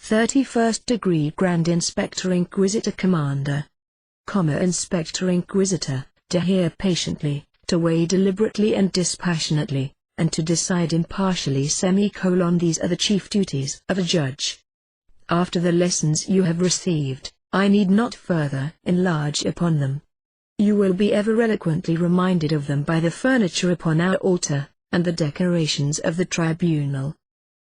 31st Degree Grand Inspector Inquisitor Commander. Inspector Inquisitor, to hear patiently, to weigh deliberately and dispassionately, and to decide impartially. These are the chief duties of a judge. After the lessons you have received, I need not further enlarge upon them. You will be ever eloquently reminded of them by the furniture upon our altar, and the decorations of the tribunal.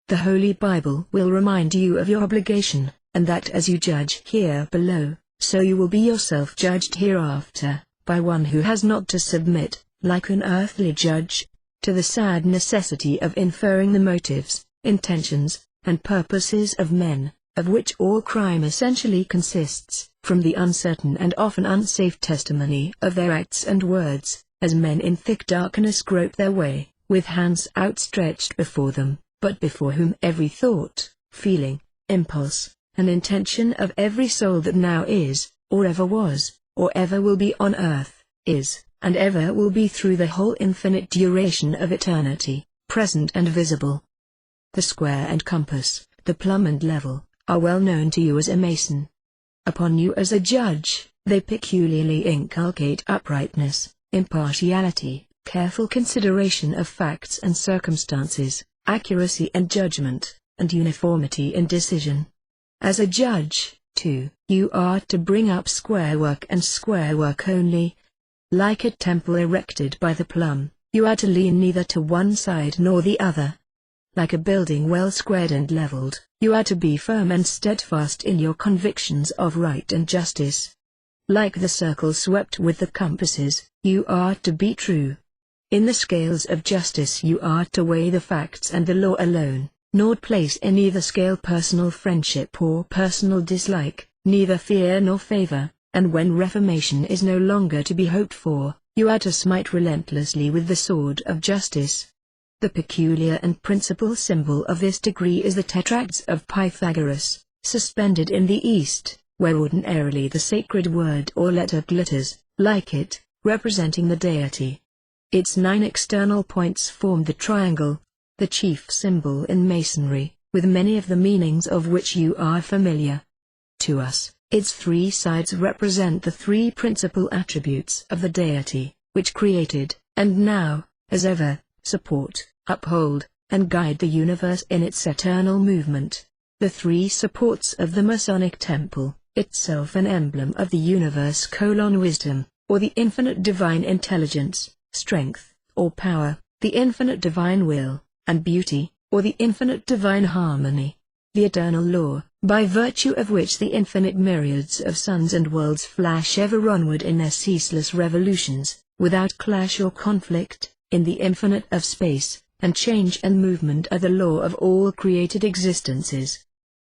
The Holy Bible will remind you of your obligation, and that as you judge here below, so you will be yourself judged hereafter, by one who has not to submit, like an earthly judge, to the sad necessity of inferring the motives, intentions, and purposes of men, of which all crime essentially consists, from the uncertain and often unsafe testimony of their acts and words, as men in thick darkness grope their way, with hands outstretched before them, but before whom every thought, feeling, impulse, and intention of every soul that now is, or ever was, or ever will be on earth, is, and ever will be through the whole infinite duration of eternity, present and visible. The square and compass, the plumb and level, are well known to you as a Mason. Upon you as a judge, they peculiarly inculcate uprightness, impartiality, careful consideration of facts and circumstances, accuracy and judgment, and uniformity in decision. As a judge, too, you are to bring up square work and square work only. Like a temple erected by the plumb, you are to lean neither to one side nor the other. Like a building well squared and leveled, you are to be firm and steadfast in your convictions of right and justice. Like the circle swept with the compasses, you are to be true. In the scales of justice you are to weigh the facts and the law alone, nor place in either scale personal friendship or personal dislike, neither fear nor favor, and when reformation is no longer to be hoped for, you are to smite relentlessly with the sword of justice. The peculiar and principal symbol of this degree is the tetracts of Pythagoras, suspended in the east, where ordinarily the sacred word or letter glitters, like it, representing the deity. Its 9 external points form the triangle, the chief symbol in Masonry, with many of the meanings of which you are familiar. To us, its 3 sides represent the 3 principal attributes of the deity, which created, and now, as ever, support, uphold, and guide the universe in its eternal movement. The 3 supports of the Masonic Temple, itself an emblem of the universe: wisdom, or the infinite divine intelligence; strength, or power, the infinite divine will; and beauty, or the infinite divine harmony, the eternal law, by virtue of which the infinite myriads of suns and worlds flash ever onward in their ceaseless revolutions, without clash or conflict, in the infinite of space, and change and movement are the law of all created existences.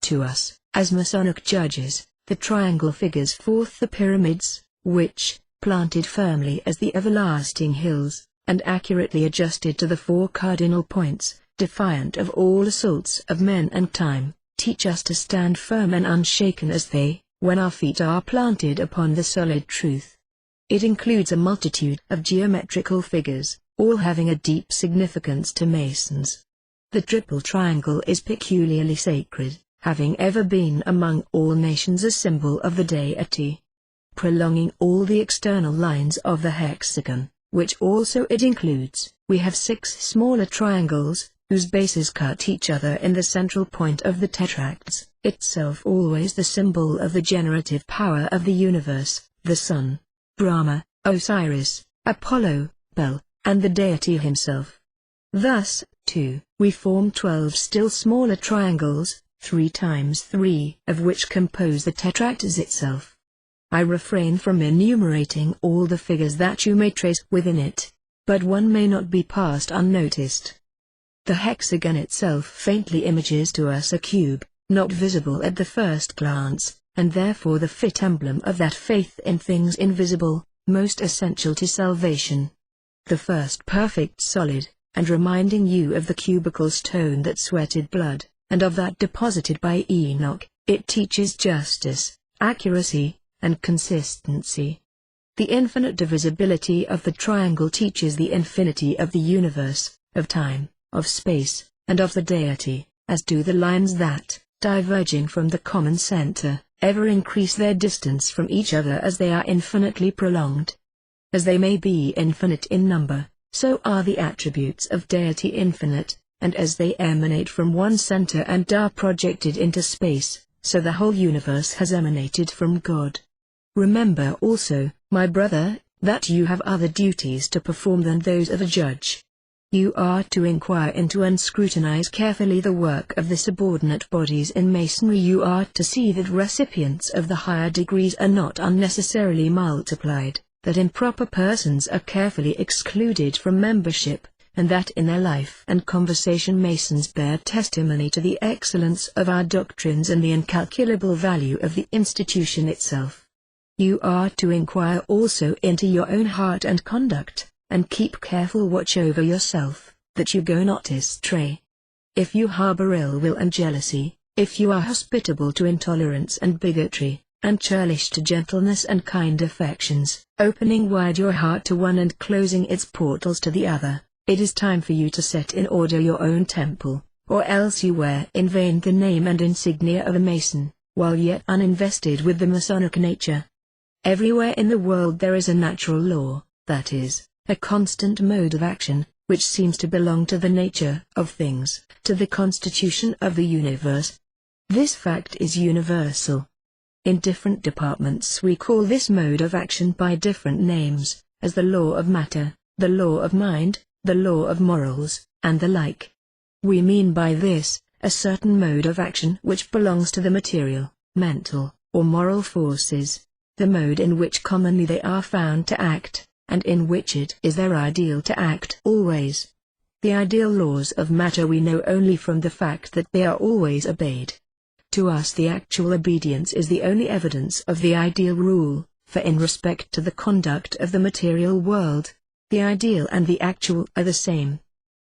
To us, as Masonic judges, the triangle figures forth the pyramids, which, planted firmly as the everlasting hills, and accurately adjusted to the 4 cardinal points, defiant of all assaults of men and time, teach us to stand firm and unshaken as they, when our feet are planted upon the solid truth. It includes a multitude of geometrical figures, all having a deep significance to Masons. The triple triangle is peculiarly sacred, having ever been among all nations a symbol of the deity. Prolonging all the external lines of the hexagon, which also it includes, we have 6 smaller triangles, whose bases cut each other in the central point of the tetracts, itself always the symbol of the generative power of the universe, the Sun, Brahma, Osiris, Apollo, Bel, and the deity himself. Thus, too, we form 12 still smaller triangles, 3 times 3 of which compose the tetracts itself. I refrain from enumerating all the figures that you may trace within it, but one may not be passed unnoticed. The hexagon itself faintly images to us a cube, not visible at the first glance, and therefore the fit emblem of that faith in things invisible, most essential to salvation. The first perfect solid, and reminding you of the cubical stone that sweated blood, and of that deposited by Enoch, it teaches justice, accuracy, and consistency. The infinite divisibility of the triangle teaches the infinity of the universe, of time, of space, and of the deity, as do the lines that, diverging from the common center, ever increase their distance from each other as they are infinitely prolonged. As they may be infinite in number, so are the attributes of deity infinite, and as they emanate from one center and are projected into space, so the whole universe has emanated from God. Remember also, my brother, that you have other duties to perform than those of a judge. You are to inquire into and scrutinize carefully the work of the subordinate bodies in Masonry. You are to see that recipients of the higher degrees are not unnecessarily multiplied, that improper persons are carefully excluded from membership, and that in their life and conversation Masons bear testimony to the excellence of our doctrines and the incalculable value of the institution itself. You are to inquire also into your own heart and conduct, and keep careful watch over yourself, that you go not astray. If you harbor ill will and jealousy, if you are hospitable to intolerance and bigotry, and churlish to gentleness and kind affections, opening wide your heart to one and closing its portals to the other, it is time for you to set in order your own temple, or else you wear in vain the name and insignia of a Mason, while yet uninvested with the Masonic nature. Everywhere in the world there is a natural law, that is, a constant mode of action, which seems to belong to the nature of things, to the constitution of the universe. This fact is universal. In different departments we call this mode of action by different names, as the law of matter, the law of mind, the law of morals, and the like. We mean by this, a certain mode of action which belongs to the material, mental, or moral forces, the mode in which commonly they are found to act, and in which it is their ideal to act always. The ideal laws of matter we know only from the fact that they are always obeyed. To us the actual obedience is the only evidence of the ideal rule, for in respect to the conduct of the material world, the ideal and the actual are the same.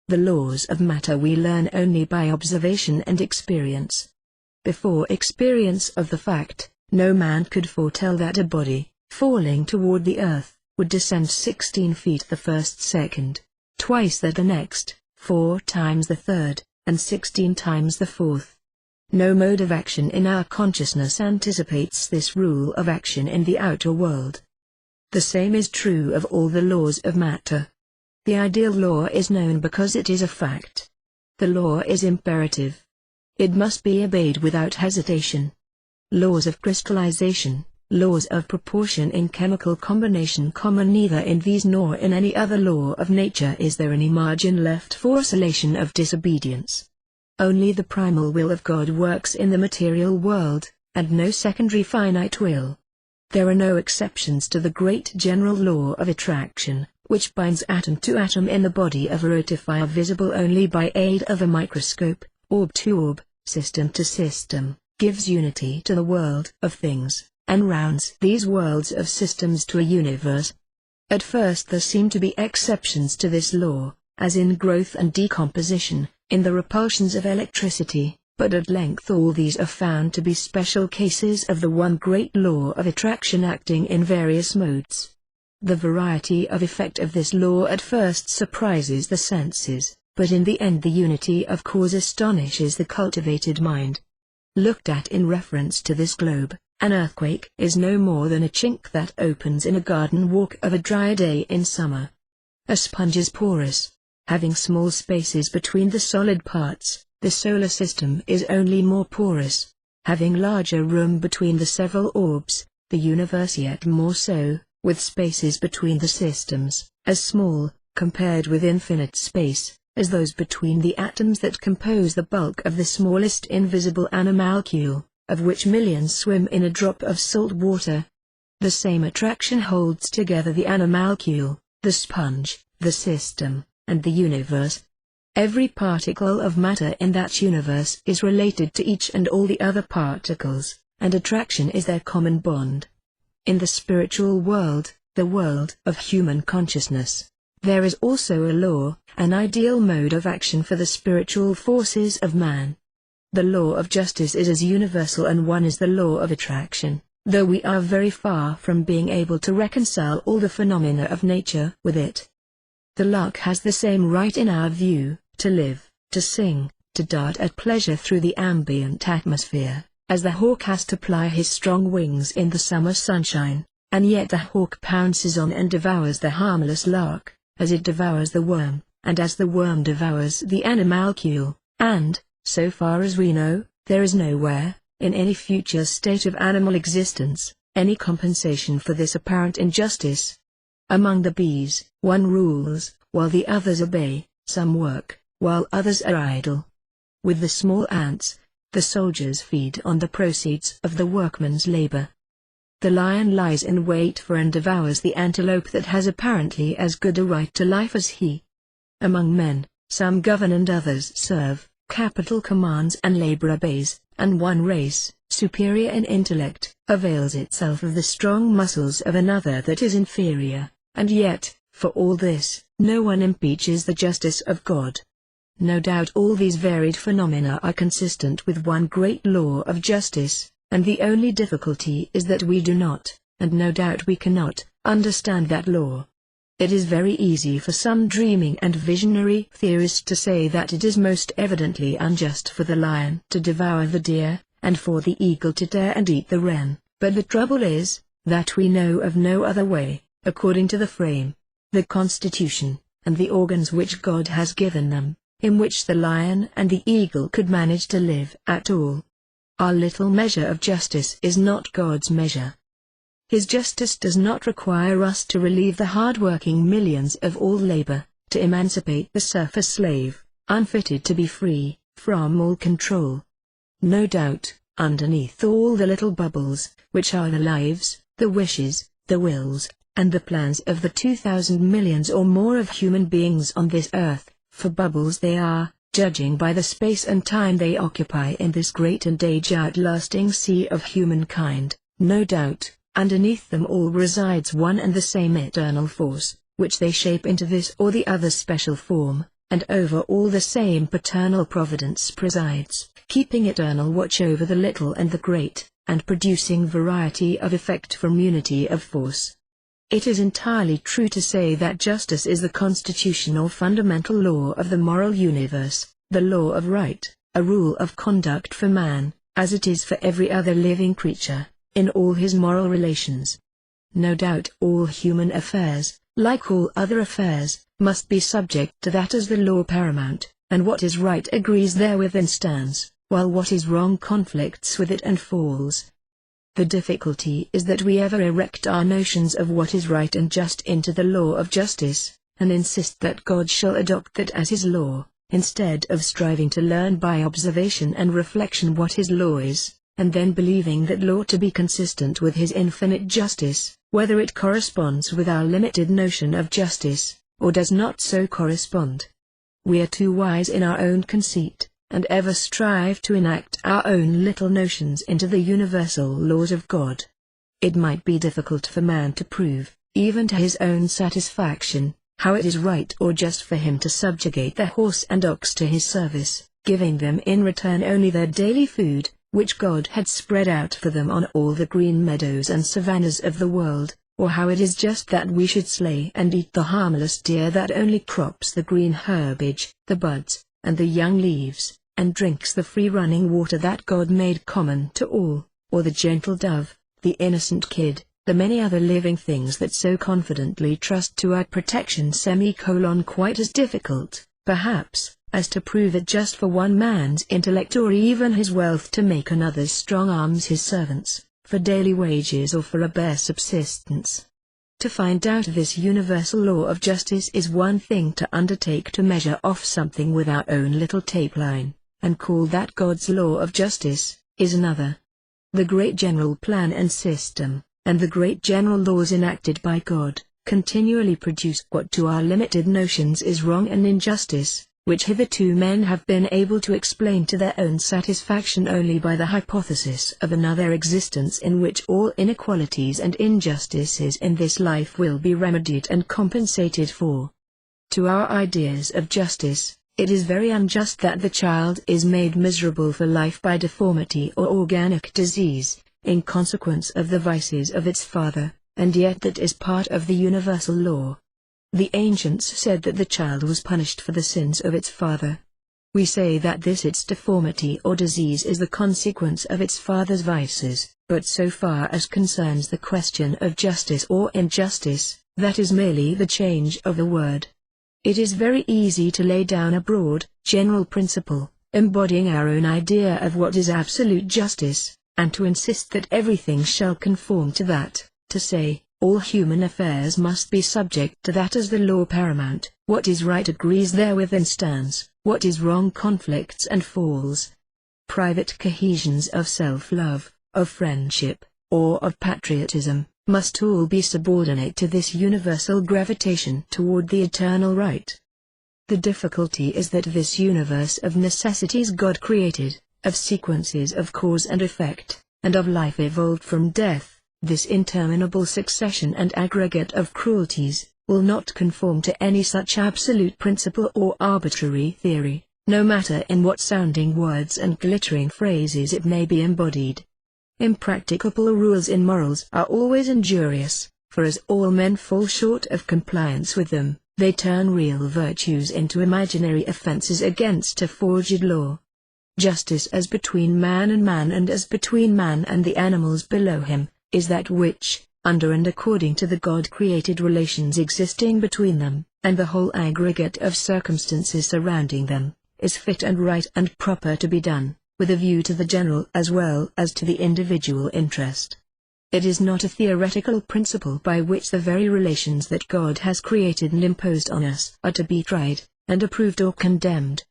The laws of matter we learn only by observation and experience. Before experience of the fact, no man could foretell that a body, falling toward the earth, would descend 16 feet the first second, twice that the next, 4 times the third, and 16 times the fourth. No mode of action in our consciousness anticipates this rule of action in the outer world. The same is true of all the laws of matter. The ideal law is known because it is a fact. The law is imperative. It must be obeyed without hesitation. Laws of crystallization, laws of proportion in chemical combination common neither in these nor in any other law of nature is there any margin left for oscillation of disobedience. Only the primal will of God works in the material world, and no secondary finite will. There are no exceptions to the great general law of attraction, which binds atom to atom in the body of a rotifier visible only by aid of a microscope, orb to orb, system to system, gives unity to the world of things, and rounds these worlds of systems to a universe. At first there seem to be exceptions to this law, as in growth and decomposition, in the repulsions of electricity, but at length all these are found to be special cases of the one great law of attraction acting in various modes. The variety of effect of this law at first surprises the senses, but in the end the unity of cause astonishes the cultivated mind. Looked at in reference to this globe, an earthquake is no more than a chink that opens in a garden walk of a dry day in summer. A sponge is porous, having small spaces between the solid parts. The solar system is only more porous, having larger room between the several orbs, the universe yet more so, with spaces between the systems, as small, compared with infinite space, as those between the atoms that compose the bulk of the smallest invisible animalcule, of which millions swim in a drop of salt water. The same attraction holds together the animalcule, the sponge, the system, and the universe. Every particle of matter in that universe is related to each and all the other particles, and attraction is their common bond. In the spiritual world, the world of human consciousness, there is also a law, an ideal mode of action for the spiritual forces of man. The law of justice is as universal and one as the law of attraction, though we are very far from being able to reconcile all the phenomena of nature with it. The lark has the same right in our view, to live, to sing, to dart at pleasure through the ambient atmosphere, as the hawk has to ply his strong wings in the summer sunshine, and yet the hawk pounces on and devours the harmless lark, as it devours the worm, and as the worm devours the animalcule, and, so far as we know, there is nowhere, in any future state of animal existence, any compensation for this apparent injustice. Among the bees, one rules, while the others obey, some work, while others are idle. With the small ants, the soldiers feed on the proceeds of the workman's labor. The lion lies in wait for and devours the antelope that has apparently as good a right to life as he. Among men, some govern and others serve, capital commands and labor obeys, and one race, superior in intellect, avails itself of the strong muscles of another that is inferior, and yet, for all this, no one impeaches the justice of God. No doubt all these varied phenomena are consistent with one great law of justice, and the only difficulty is that we do not, and no doubt we cannot, understand that law. It is very easy for some dreaming and visionary theorist to say that it is most evidently unjust for the lion to devour the deer, and for the eagle to dare and eat the wren, but the trouble is, that we know of no other way, according to the frame, the constitution, and the organs which God has given them, in which the lion and the eagle could manage to live at all. Our little measure of justice is not God's measure. His justice does not require us to relieve the hard-working millions of all labor, to emancipate the surface slave, unfitted to be free from all control. No doubt, underneath all the little bubbles, which are the lives, the wishes, the wills, and the plans of the 2,000 millions or more of human beings on this earth, for bubbles they are, judging by the space and time they occupy in this great and age-outlasting sea of humankind, no doubt, underneath them all resides one and the same eternal force, which they shape into this or the other special form, and over all the same paternal providence presides, keeping eternal watch over the little and the great, and producing variety of effect from unity of force. It is entirely true to say that justice is the constitutional fundamental law of the moral universe, the law of right, a rule of conduct for man, as it is for every other living creature, in all his moral relations. No doubt all human affairs, like all other affairs, must be subject to that as the law paramount, and what is right agrees therewith and stands, while what is wrong conflicts with it and falls. The difficulty is that we ever erect our notions of what is right and just into the law of justice, and insist that God shall adopt that as his law, instead of striving to learn by observation and reflection what his law is, and then believing that law to be consistent with his infinite justice, whether it corresponds with our limited notion of justice, or does not so correspond. We are too wise in our own conceit, and ever strive to enact our own little notions into the universal laws of God. It might be difficult for man to prove, even to his own satisfaction, how it is right or just for him to subjugate the horse and ox to his service, giving them in return only their daily food, which God had spread out for them on all the green meadows and savannas of the world, or how it is just that we should slay and eat the harmless deer that only crops the green herbage, the buds, and the young leaves, and drinks the free-running water that God made common to all, or the gentle dove, the innocent kid, the many other living things that so confidently trust to our protection. Quite as difficult, perhaps, as to prove it just for one man's intellect or even his wealth to make another's strong arms his servants, for daily wages or for a bare subsistence. To find out this universal law of justice is one thing, to undertake to measure off something with our own little tape line, and call that God's law of justice, is another. The great general plan and system, and the great general laws enacted by God, continually produce what to our limited notions is wrong and injustice, which hitherto men have been able to explain to their own satisfaction only by the hypothesis of another existence in which all inequalities and injustices in this life will be remedied and compensated for. To our ideas of justice, it is very unjust that the child is made miserable for life by deformity or organic disease, in consequence of the vices of its father, and yet that is part of the universal law. The ancients said that the child was punished for the sins of its father. We say that this its deformity or disease is the consequence of its father's vices, but so far as concerns the question of justice or injustice, that is merely the change of a word. It is very easy to lay down a broad, general principle, embodying our own idea of what is absolute justice, and to insist that everything shall conform to that, to say, all human affairs must be subject to that as the law paramount, what is right agrees therewith and stands, what is wrong conflicts and falls. Private cohesions of self-love, of friendship, or of patriotism, must all be subordinate to this universal gravitation toward the eternal right. The difficulty is that this universe of necessities God created, of sequences of cause and effect, and of life evolved from death, this interminable succession and aggregate of cruelties, will not conform to any such absolute principle or arbitrary theory, no matter in what sounding words and glittering phrases it may be embodied. Impracticable rules in morals are always injurious, for as all men fall short of compliance with them, they turn real virtues into imaginary offenses against a forged law. Justice as between man and as between man and the animals below him, is that which, under and according to the God-created relations existing between them, and the whole aggregate of circumstances surrounding them, is fit and right and proper to be done, with a view to the general as well as to the individual interest. It is not a theoretical principle by which the very relations that God has created and imposed on us are to be tried, and approved or condemned.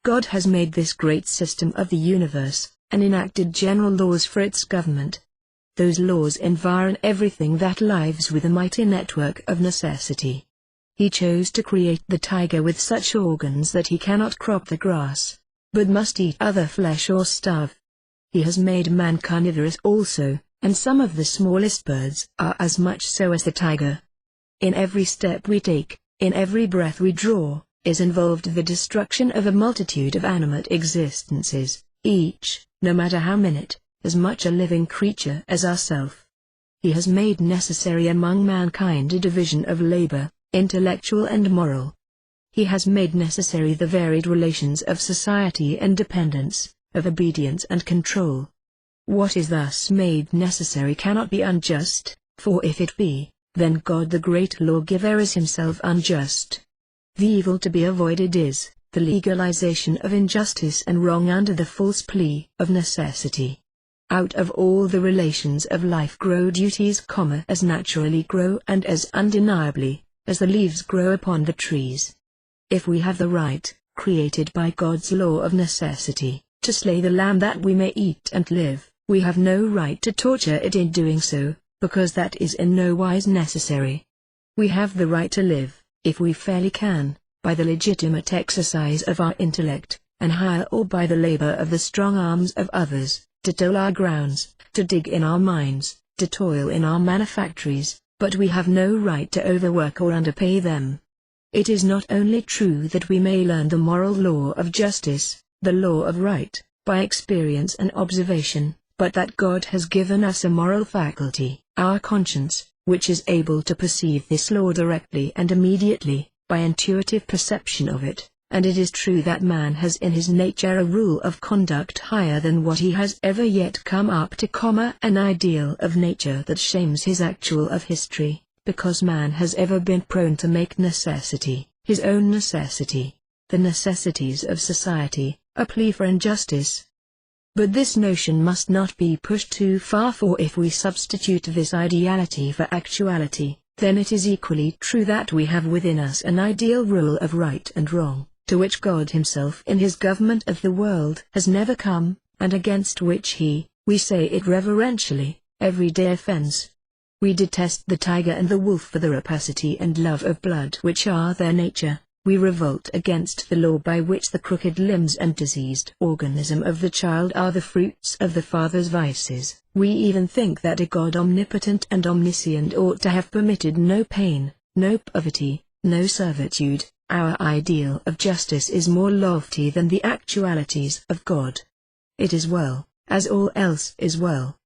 God has made this great system of the universe, and enacted general laws for its government. Those laws environ everything that lives with a mighty network of necessity. He chose to create the tiger with such organs that he cannot crop the grass, but must eat other flesh or starve. He has made man carnivorous also, and some of the smallest birds are as much so as the tiger. In every step we take, in every breath we draw, is involved the destruction of a multitude of animate existences, each, no matter how minute, as much a living creature as ourself. He has made necessary among mankind a division of labor, intellectual and moral. He has made necessary the varied relations of society and dependence, of obedience and control. What is thus made necessary cannot be unjust, for if it be, then God the great lawgiver is himself unjust. The evil to be avoided is the legalization of injustice and wrong under the false plea of necessity. Out of all the relations of life grow duties, as naturally grow and as undeniably, as the leaves grow upon the trees. If we have the right, created by God's law of necessity, to slay the lamb that we may eat and live, we have no right to torture it in doing so, because that is in no wise necessary. We have the right to live, if we fairly can, by the legitimate exercise of our intellect, and hire or by the labor of the strong arms of others, to till our grounds, to dig in our mines, to toil in our manufactories, but we have no right to overwork or underpay them. It is not only true that we may learn the moral law of justice, the law of right, by experience and observation, but that God has given us a moral faculty, our conscience, which is able to perceive this law directly and immediately, by intuitive perception of it. And it is true that man has in his nature a rule of conduct higher than what he has ever yet come up to, an ideal of nature that shames his actual of history, because man has ever been prone to make necessity, his own necessity, the necessities of society, a plea for injustice. But this notion must not be pushed too far, for if we substitute this ideality for actuality, then it is equally true that we have within us an ideal rule of right and wrong, to which God himself in his government of the world has never come, and against which he, we say it reverentially, every day offends. We detest the tiger and the wolf for the rapacity and love of blood which are their nature. We revolt against the law by which the crooked limbs and diseased organism of the child are the fruits of the father's vices. We even think that a God omnipotent and omniscient ought to have permitted no pain, no poverty, no servitude. Our ideal of justice is more lofty than the actualities of God. It is well, as all else is well.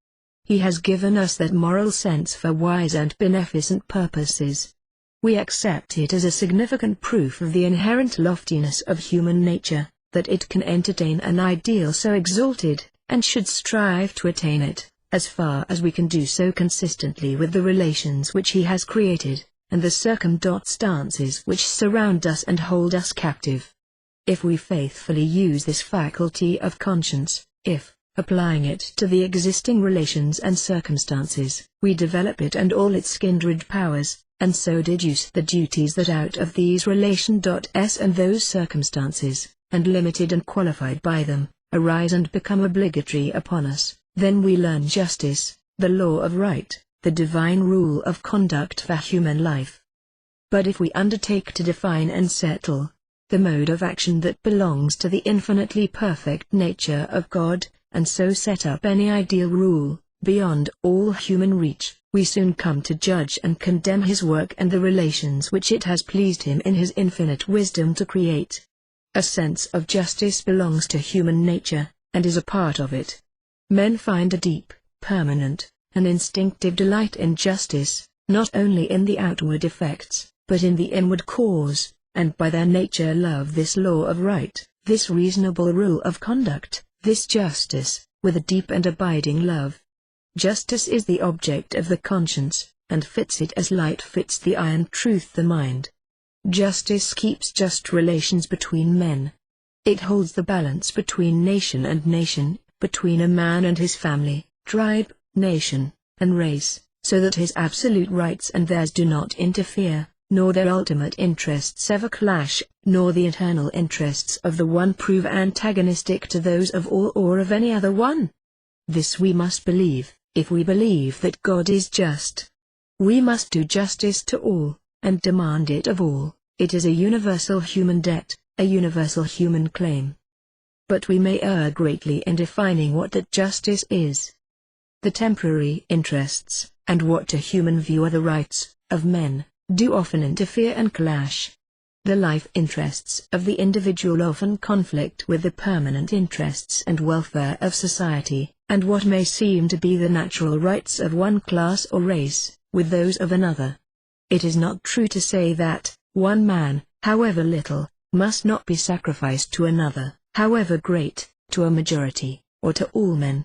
He has given us that moral sense for wise and beneficent purposes. We accept it as a significant proof of the inherent loftiness of human nature, that it can entertain an ideal so exalted, and should strive to attain it, as far as we can do so consistently with the relations which he has created, and the circumstances which surround us and hold us captive. If we faithfully use this faculty of conscience, if, applying it to the existing relations and circumstances, we develop it and all its kindred powers, and so deduce the duties that out of these relations and those circumstances, and limited and qualified by them, arise and become obligatory upon us, then we learn justice, the law of right, the divine rule of conduct for human life. But if we undertake to define and settle the mode of action that belongs to the infinitely perfect nature of God, and so set up any ideal rule, beyond all human reach, we soon come to judge and condemn his work and the relations which it has pleased him in his infinite wisdom to create. A sense of justice belongs to human nature, and is a part of it. Men find a deep, permanent, and instinctive delight in justice, not only in the outward effects, but in the inward cause, and by their nature love this law of right, this reasonable rule of conduct, this justice, with a deep and abiding love. Justice is the object of the conscience, and fits it as light fits the eye and truth the mind. Justice keeps just relations between men. It holds the balance between nation and nation, between a man and his family, tribe, nation, and race, so that his absolute rights and theirs do not interfere, nor their ultimate interests ever clash, nor the eternal interests of the one prove antagonistic to those of all or of any other one. This we must believe, if we believe that God is just. We must do justice to all, and demand it of all. It is a universal human debt, a universal human claim. But we may err greatly in defining what that justice is. The temporary interests, and what to human view are the rights, of men, do often interfere and clash. The life interests of the individual often conflict with the permanent interests and welfare of society, and what may seem to be the natural rights of one class or race, with those of another. It is not true to say that one man, however little, must not be sacrificed to another, however great, to a majority, or to all men.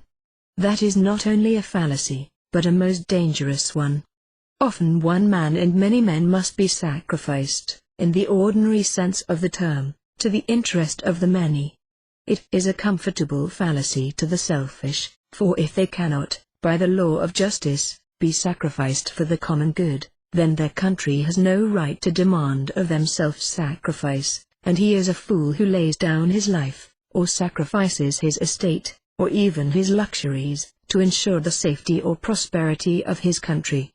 That is not only a fallacy, but a most dangerous one. Often one man and many men must be sacrificed, in the ordinary sense of the term, to the interest of the many. It is a comfortable fallacy to the selfish, for if they cannot, by the law of justice, be sacrificed for the common good, then their country has no right to demand of them self-sacrifice, and he is a fool who lays down his life, or sacrifices his estate, or even his luxuries, to ensure the safety or prosperity of his country.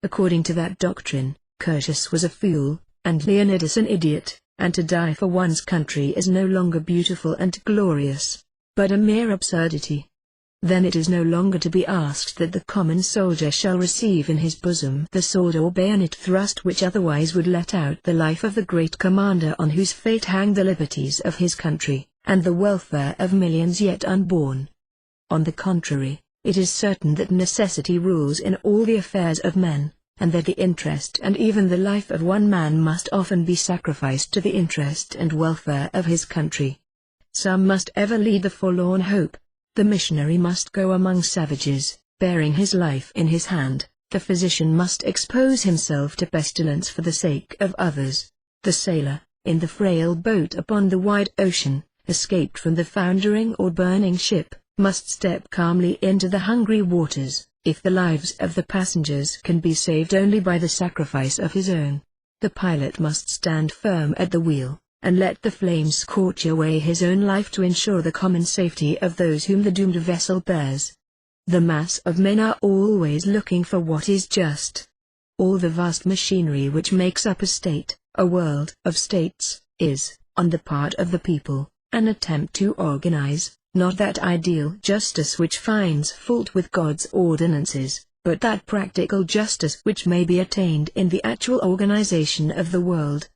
According to that doctrine, Curtius was a fool, and Leonidas an idiot, and to die for one's country is no longer beautiful and glorious, but a mere absurdity. Then it is no longer to be asked that the common soldier shall receive in his bosom the sword or bayonet thrust which otherwise would let out the life of the great commander on whose fate hang the liberties of his country, and the welfare of millions yet unborn. On the contrary, it is certain that necessity rules in all the affairs of men, and that the interest and even the life of one man must often be sacrificed to the interest and welfare of his country. Some must ever lead the forlorn hope. The missionary must go among savages, bearing his life in his hand. The physician must expose himself to pestilence for the sake of others. The sailor, in the frail boat upon the wide ocean, escaped from the foundering or burning ship, must step calmly into the hungry waters, if the lives of the passengers can be saved only by the sacrifice of his own. The pilot must stand firm at the wheel, and let the flames scorch away his own life to ensure the common safety of those whom the doomed vessel bears. The mass of men are always looking for what is just. All the vast machinery which makes up a state, a world of states, is, on the part of the people, an attempt to organize, not that ideal justice which finds fault with God's ordinances, but that practical justice which may be attained in the actual organization of the world.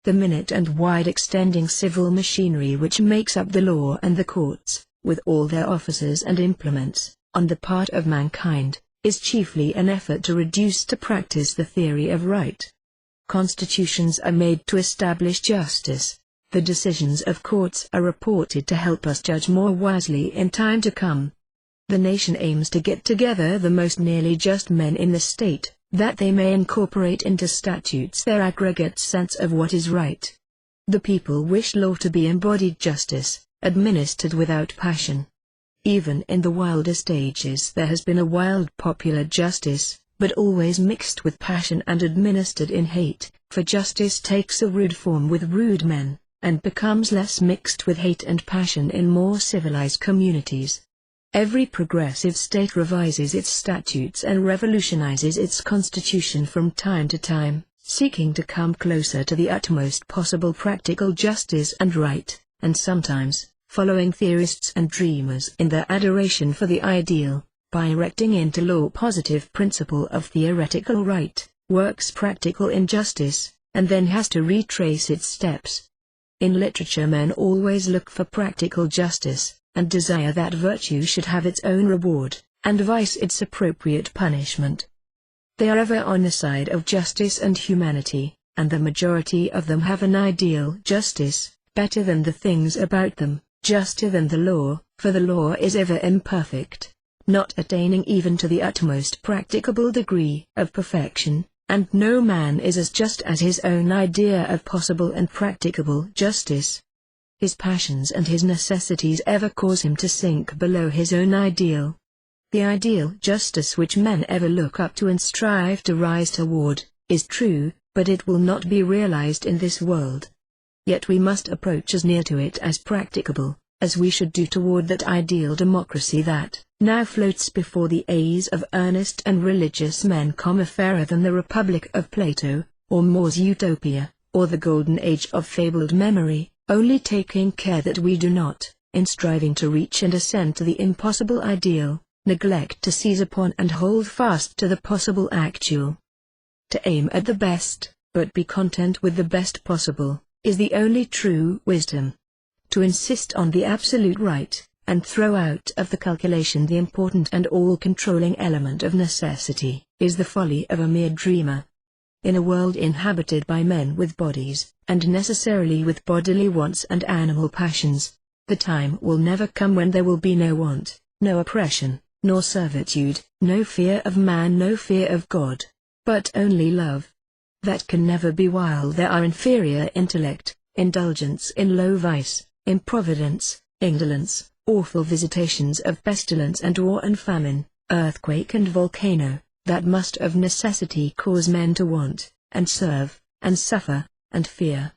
The minute and wide-extending civil machinery which makes up the law and the courts, with all their officers and implements, on the part of mankind, is chiefly an effort to reduce to practice the theory of right. Constitutions are made to establish justice. The decisions of courts are reported to help us judge more wisely in time to come. The nation aims to get together the most nearly just men in the state, that they may incorporate into statutes their aggregate sense of what is right. The people wish law to be embodied justice, administered without passion. Even in the wildest ages there has been a wild popular justice, but always mixed with passion and administered in hate, for justice takes a rude form with rude men, and becomes less mixed with hate and passion in more civilized communities. Every progressive state revises its statutes and revolutionizes its constitution from time to time, seeking to come closer to the utmost possible practical justice and right, and sometimes, following theorists and dreamers in their adoration for the ideal, by erecting into law positive principle of theoretical right, works practical injustice, and then has to retrace its steps. In literature men always look for practical justice, and desire that virtue should have its own reward, and vice its appropriate punishment. They are ever on the side of justice and humanity, and the majority of them have an ideal justice, better than the things about them, juster than the law, for the law is ever imperfect, not attaining even to the utmost practicable degree of perfection, and no man is as just as his own idea of possible and practicable justice. His passions and his necessities ever cause him to sink below his own ideal. The ideal justice which men ever look up to and strive to rise toward, is true, but it will not be realized in this world. Yet we must approach as near to it as practicable, as we should do toward that ideal democracy that now floats before the eyes of earnest and religious men, fairer than the Republic of Plato, or More's Utopia, or the golden age of fabled memory, only taking care that we do not, in striving to reach and ascend to the impossible ideal, neglect to seize upon and hold fast to the possible actual. To aim at the best, but be content with the best possible, is the only true wisdom. To insist on the absolute right, and throw out of the calculation the important and all-controlling element of necessity, is the folly of a mere dreamer. In a world inhabited by men with bodies, and necessarily with bodily wants and animal passions, the time will never come when there will be no want, no oppression, nor servitude, no fear of man, no fear of God, but only love. That can never be while there are inferior intellect, indulgence in low vice, improvidence, indolence, awful visitations of pestilence and war and famine, earthquake and volcano, that must of necessity cause men to want, and serve, and suffer, and fear.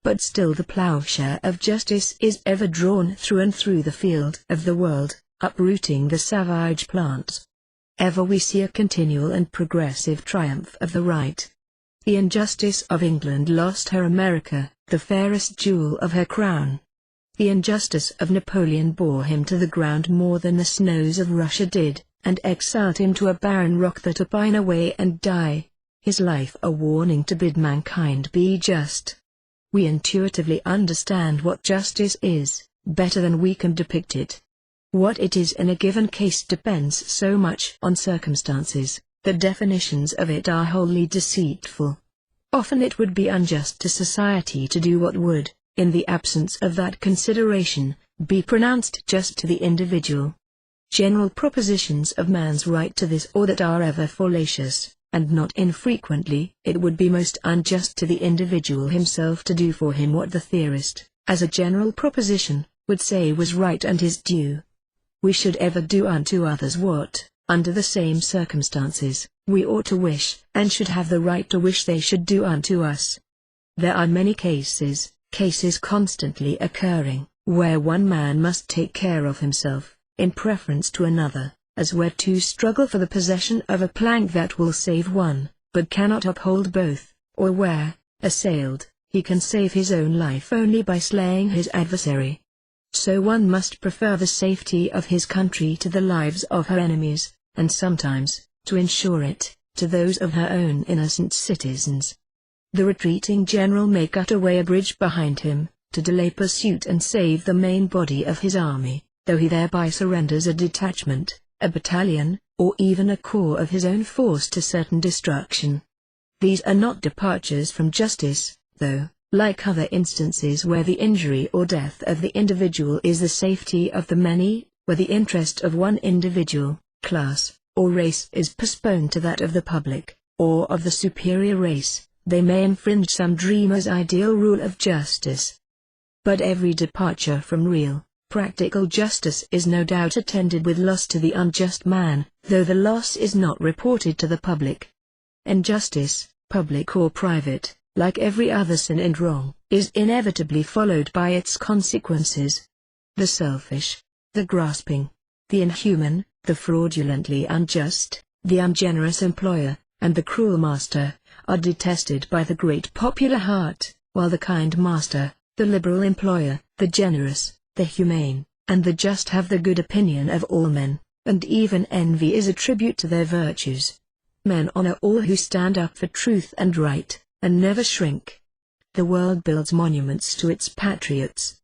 But still the plowshare of justice is ever drawn through and through the field of the world, uprooting the savage plants. Ever we see a continual and progressive triumph of the right. The injustice of England lost her America, the fairest jewel of her crown. The injustice of Napoleon bore him to the ground more than the snows of Russia did, and exiled him to a barren rock that to pine away and die, his life a warning to bid mankind be just. We intuitively understand what justice is, better than we can depict it. What it is in a given case depends so much on circumstances, that definitions of it are wholly deceitful. Often it would be unjust to society to do what would, in the absence of that consideration, be pronounced just to the individual. General propositions of man's right to this or that are ever fallacious, and not infrequently it would be most unjust to the individual himself to do for him what the theorist, as a general proposition, would say was right and his due. We should ever do unto others what, under the same circumstances, we ought to wish, and should have the right to wish they should do unto us. There are many cases constantly occurring, where one man must take care of himself, in preference to another, as where two struggle for the possession of a plank that will save one, but cannot uphold both, or where, assailed, he can save his own life only by slaying his adversary. So one must prefer the safety of his country to the lives of her enemies, and sometimes, to ensure it, to those of her own innocent citizens. The retreating general may cut away a bridge behind him, to delay pursuit and save the main body of his army, though he thereby surrenders a detachment, a battalion, or even a corps of his own force to certain destruction. These are not departures from justice, though, Like other instances where the injury or death of the individual is the safety of the many, where the interest of one individual, class, or race is postponed to that of the public, or of the superior race, they may infringe some dreamer's ideal rule of justice. But every departure from real, practical justice is no doubt attended with loss to the unjust man, though the loss is not reported to the public. Injustice, public or private, like every other sin and wrong, is inevitably followed by its consequences. The selfish, the grasping, the inhuman, the fraudulently unjust, the ungenerous employer, and the cruel master, are detested by the great popular heart, while the kind master, the liberal employer, the generous, the humane, and the just have the good opinion of all men, and even envy is a tribute to their virtues. Men honor all who stand up for truth and right, and never shrink. The world builds monuments to its patriots.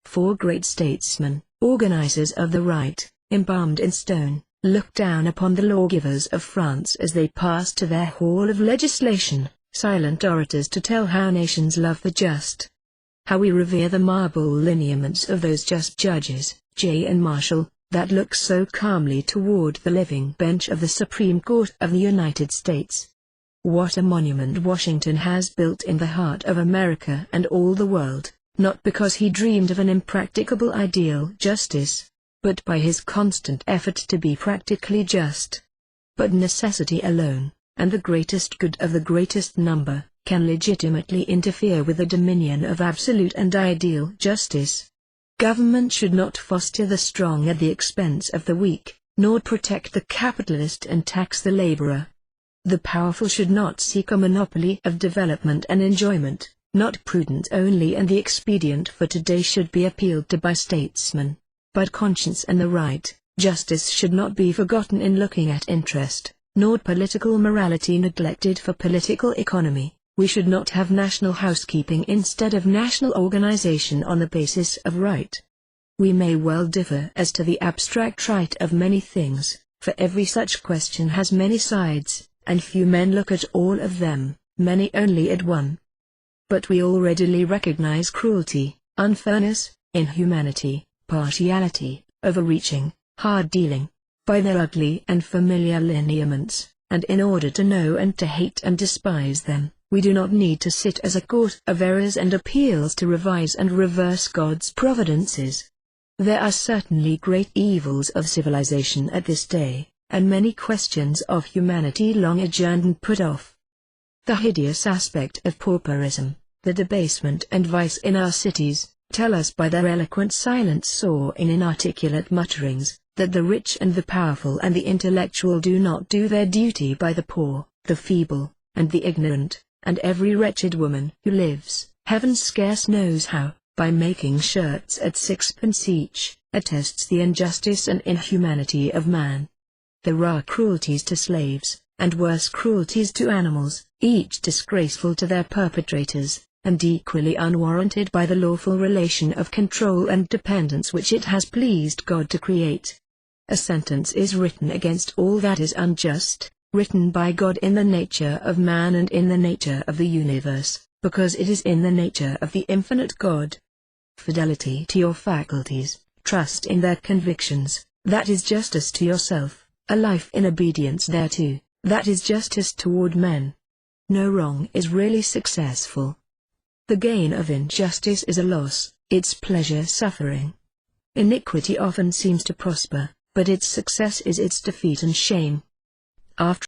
4 great statesmen, organizers of the right, embalmed in stone, looked down upon the lawgivers of France as they passed to their hall of legislation, silent orators to tell how nations love the just. How we revere the marble lineaments of those just judges, Jay and Marshall, that look so calmly toward the living bench of the Supreme Court of the United States. What a monument Washington has built in the heart of America and all the world, not because he dreamed of an impracticable ideal justice, but by his constant effort to be practically just. But necessity alone, and the greatest good of the greatest number, can legitimately interfere with the dominion of absolute and ideal justice. Government should not foster the strong at the expense of the weak, nor protect the capitalist and tax the laborer. The powerful should not seek a monopoly of development and enjoyment, not prudence only and the expedient for today should be appealed to by statesmen, but conscience and the right. Justice should not be forgotten in looking at interest, nor political morality neglected for political economy. We should not have national housekeeping instead of national organization on the basis of right. We may well differ as to the abstract right of many things, for every such question has many sides, and few men look at all of them, many only at one. But we all readily recognize cruelty, unfairness, inhumanity, partiality, overreaching, hard dealing, by their ugly and familiar lineaments, and in order to know and to hate and despise them, we do not need to sit as a court of errors and appeals to revise and reverse God's providences. There are certainly great evils of civilization at this day, and many questions of humanity long adjourned and put off. The hideous aspect of pauperism, the debasement and vice in our cities, tell us by their eloquent silence or in inarticulate mutterings, that the rich and the powerful and the intellectual do not do their duty by the poor, the feeble, and the ignorant, and every wretched woman who lives, heaven scarce knows how, by making shirts at 6 pence each, attests the injustice and inhumanity of man. There are cruelties to slaves, and worse cruelties to animals, each disgraceful to their perpetrators, and equally unwarranted by the lawful relation of control and dependence which it has pleased God to create. A sentence is written against all that is unjust, written by God in the nature of man and in the nature of the universe, because it is in the nature of the infinite God. Fidelity to your faculties, trust in their convictions, that is justice to yourself, a life in obedience thereto, that is justice toward men. No wrong is really successful. The gain of injustice is a loss, its pleasure suffering. Iniquity often seems to prosper, but its success is its defeat and shame. After